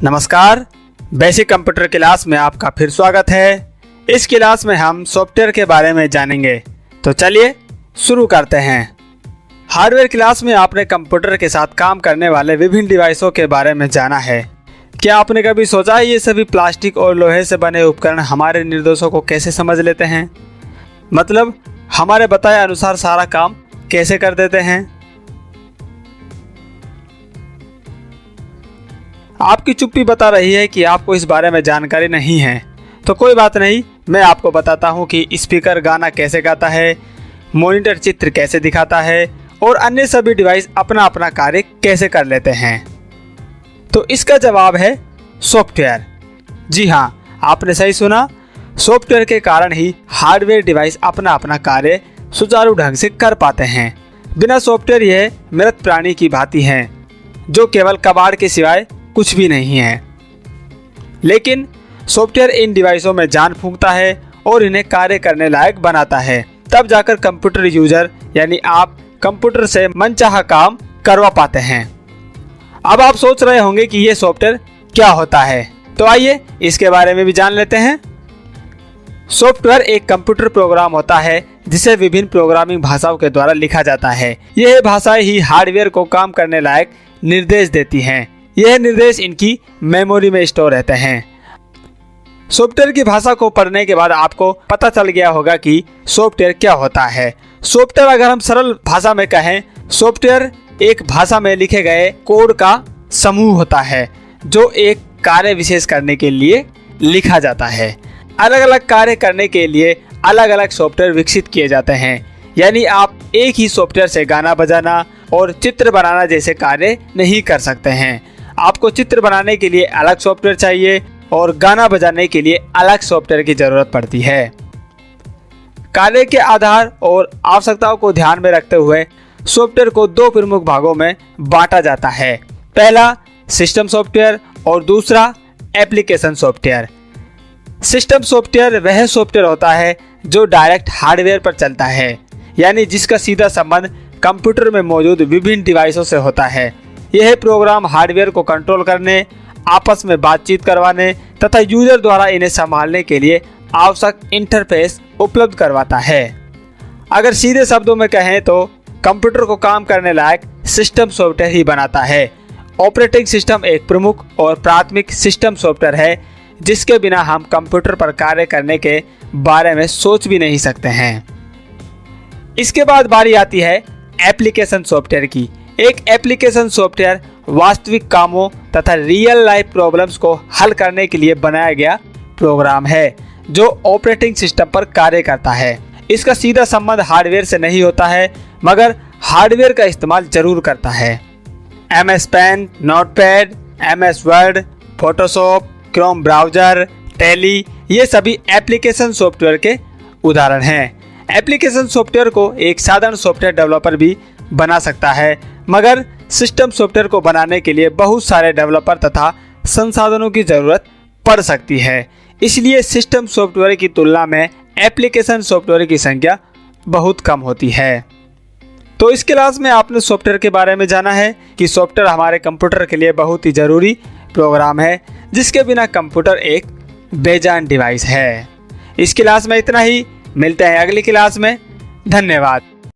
नमस्कार, basic computer class में आपका फिर स्वागत है। इस क्लास में हम सॉफ्टवेयर के बारे में जानेंगे, तो चलिए शुरू करते हैं। हार्डवेयर क्लास में आपने कंप्यूटर के साथ काम करने वाले विभिन्न डिवाइसों के बारे में जाना है। क्या आपने कभी सोचा है ये सभी प्लास्टिक और लोहे से बने उपकरण हमारे निर्देशों को कैसे समझ लेते हैं, मतलब हमारे बताए अनुसार सारा काम कैसे कर देते हैं। आपकी चुप्पी बता रही है कि आपको इस बारे में जानकारी नहीं है, तो कोई बात नहीं, मैं आपको बताता हूँ कि स्पीकर गाना कैसे गाता है, मॉनिटर चित्र कैसे दिखाता है और अन्य सभी डिवाइस अपना अपना कार्य कैसे कर लेते हैं। तो इसका जवाब है सॉफ्टवेयर। जी हाँ, आपने सही सुना, सॉफ्टवेयर के कारण ही हार्डवेयर डिवाइस अपना अपना कार्य सुचारू ढंग से कर पाते हैं। बिना सॉफ्टवेयर यह मृत प्राणी की भांति हैं, जो केवल कबाड़ के सिवाय कुछ भी नहीं है। लेकिन सॉफ्टवेयर इन डिवाइसों में जान फूंकता है और इन्हें कार्य करने लायक बनाता है, तब जाकर कंप्यूटर यूजर यानी आप कंप्यूटर से मनचाहा काम करवा पाते हैं। अब आप सोच रहे होंगे कि ये सॉफ्टवेयर क्या होता है, तो आइए इसके बारे में भी जान लेते हैं। सॉफ्टवेयर एक कंप्यूटर प्रोग्राम होता है जिसे विभिन्न प्रोग्रामिंग भाषाओं के द्वारा लिखा जाता है। यह भाषाएं ही हार्डवेयर को काम करने लायक निर्देश देती हैं। यह निर्देश इनकी मेमोरी में स्टोर रहते हैं। सॉफ्टवेयर की भाषा को पढ़ने के बाद आपको पता चल गया होगा कि सॉफ्टवेयर क्या होता है। सॉफ्टवेयर, अगर हम सरल भाषा में कहें, सॉफ्टवेयर एक भाषा में लिखे गए कोड का समूह होता है जो एक कार्य विशेष करने के लिए लिखा जाता है। अलग अलग कार्य करने के लिए अलग अलग सॉफ्टवेयर विकसित किए जाते हैं। यानी आप एक ही सॉफ्टवेयर से गाना बजाना और चित्र बनाना जैसे कार्य नहीं कर सकते हैं। आपको चित्र बनाने के लिए अलग सॉफ्टवेयर चाहिए और गाना बजाने के लिए अलग सॉफ्टवेयर की जरूरत पड़ती है। कार्य के आधार और आवश्यकताओं को ध्यान में रखते हुए सॉफ्टवेयर को दो प्रमुख भागों में बांटा जाता है। पहला सिस्टम सॉफ्टवेयर और दूसरा एप्लीकेशन सॉफ्टवेयर। सिस्टम सॉफ्टवेयर वह सॉफ्टवेयर होता है जो डायरेक्ट हार्डवेयर पर चलता है, यानी जिसका सीधा संबंध कंप्यूटर में मौजूद विभिन्न डिवाइसों से होता है। यह प्रोग्राम हार्डवेयर को कंट्रोल करने, आपस में बातचीत करवाने तथा यूजर द्वारा इन्हें संभालने के लिए आवश्यक इंटरफेस उपलब्ध करवाता है। अगर सीधे शब्दों में कहें तो कंप्यूटर को काम करने लायक सिस्टम सॉफ्टवेयर ही बनाता है। ऑपरेटिंग सिस्टम एक प्रमुख और प्राथमिक सिस्टम सॉफ्टवेयर है जिसके बिना हम कंप्यूटर पर कार्य करने के बारे में सोच भी नहीं सकते हैं। इसके बाद बारी आती है एप्लीकेशन सॉफ्टवेयर की। एक एप्लीकेशन सॉफ्टवेयर वास्तविक कामों तथा रियल लाइफ प्रॉब्लम्स को हल करने के लिए बनाया गया प्रोग्राम है जो ऑपरेटिंग सिस्टम पर कार्य करता है। इसका सीधा संबंध हार्डवेयर से नहीं होता है, मगर हार्डवेयर का इस्तेमाल जरूर करता है। MS paint, notepad, MS Word, Photoshop, Chrome browser, Tally, ये सभी एप्लीकेशन सॉफ्टवेयर के उदाहरण हैं। एप्लीकेशन सॉफ्टवेयर को एक साधारण सॉफ्टवेयर डेवलपर भी बना सकता है, मगर सिस्टम सॉफ्टवेयर को बनाने के लिए बहुत सारे डेवलपर तथा संसाधनों की जरूरत पड़ सकती है। इसलिए सिस्टम सॉफ्टवेयर की तुलना में एप्लीकेशन सॉफ्टवेयर की संख्या बहुत कम होती है। तो इस क्लास में आपने सॉफ्टवेयर के बारे में जाना है कि सॉफ्टवेयर हमारे कंप्यूटर के लिए बहुत ही ज़रूरी प्रोग्राम है जिसके बिना कंप्यूटर एक बेजान डिवाइस है। इस क्लास में इतना ही, मिलते हैं अगली क्लास में। धन्यवाद।